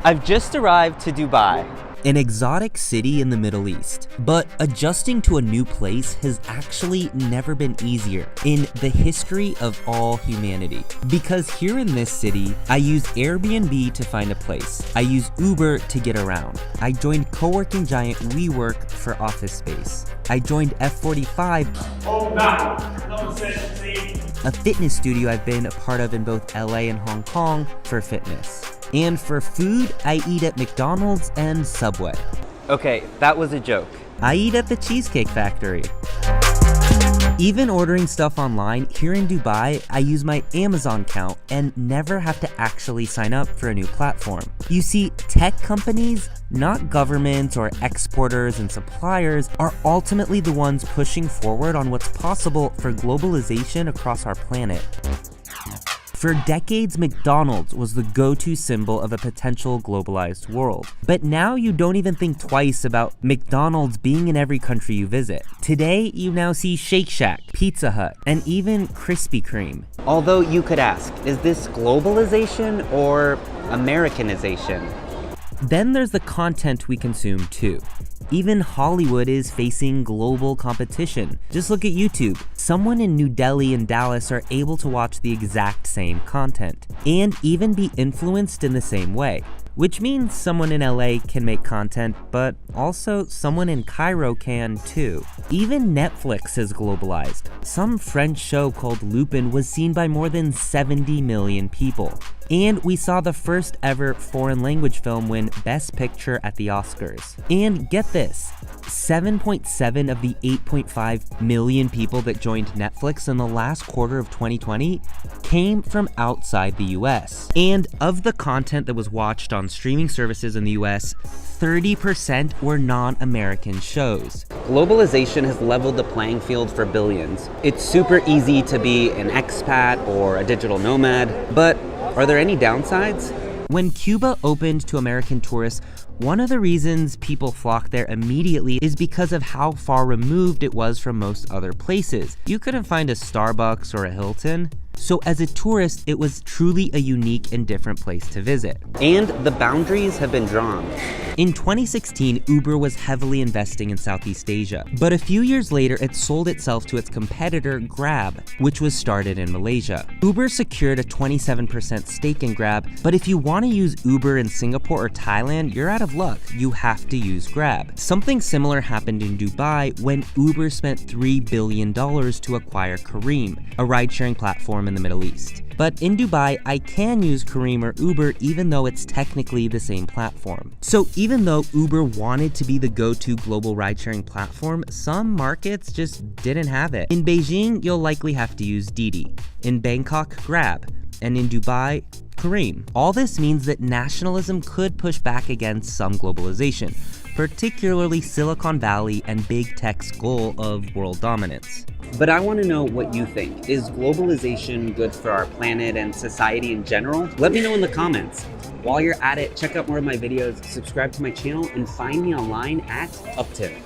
I've just arrived to Dubai, an exotic city in the Middle East. But adjusting to a new place has actually never been easier in the history of all humanity. Because here in this city, I use Airbnb to find a place. I use Uber to get around. I joined co-working giant WeWork for office space. I joined F45, a fitness studio I've been a part of in both LA and Hong Kong, for fitness. And for food, I eat at McDonald's and Subway. Okay, that was a joke. I eat at the Cheesecake Factory. Even ordering stuff online, here in Dubai, I use my Amazon account and never have to actually sign up for a new platform. You see, tech companies, not governments or exporters and suppliers, are ultimately the ones pushing forward on what's possible for globalization across our planet. For decades, McDonald's was the go-to symbol of a potential globalized world. But now you don't even think twice about McDonald's being in every country you visit. Today, you now see Shake Shack, Pizza Hut, and even Krispy Kreme. Although you could ask, is this globalization or Americanization? Then there's the content we consume too. Even Hollywood is facing global competition. Just look at YouTube. Someone in New Delhi and Dallas are able to watch the exact same content and even be influenced in the same way. Which means someone in LA can make content, but also someone in Cairo can too. Even Netflix has globalized. Some French show called Lupin was seen by more than 70 million people. And we saw the first ever foreign language film win Best Picture at the Oscars. And get this, 7.7 of the 8.5 million people that joined Netflix in the last quarter of 2020 came from outside the US. And of the content that was watched on streaming services in the US, 30% were non-American shows. Globalization has leveled the playing field for billions. It's super easy to be an expat or a digital nomad, but are there any downsides? When Cuba opened to American tourists, one of the reasons people flocked there immediately is because of how far removed it was from most other places. You couldn't find a Starbucks or a Hilton. So as a tourist, it was truly a unique and different place to visit. And the boundaries have been drawn. In 2016, Uber was heavily investing in Southeast Asia, but a few years later, it sold itself to its competitor, Grab, which was started in Malaysia. Uber secured a 27% stake in Grab, but if you want to use Uber in Singapore or Thailand, you're out of luck. You have to use Grab. Something similar happened in Dubai when Uber spent $3 billion to acquire Careem, a ride-sharing platform in the Middle East. But in Dubai, I can use Careem or Uber even though it's technically the same platform. So even though Uber wanted to be the go-to global ride-sharing platform, some markets just didn't have it. In Beijing, you'll likely have to use Didi. In Bangkok, Grab. And in Dubai, Careem. All this means that nationalism could push back against some globalization, particularly Silicon Valley and big tech's goal of world dominance. But I want to know what you think. Is globalization good for our planet and society in general? Let me know in the comments. While you're at it, check out more of my videos, subscribe to my channel, and find me online at Uptin.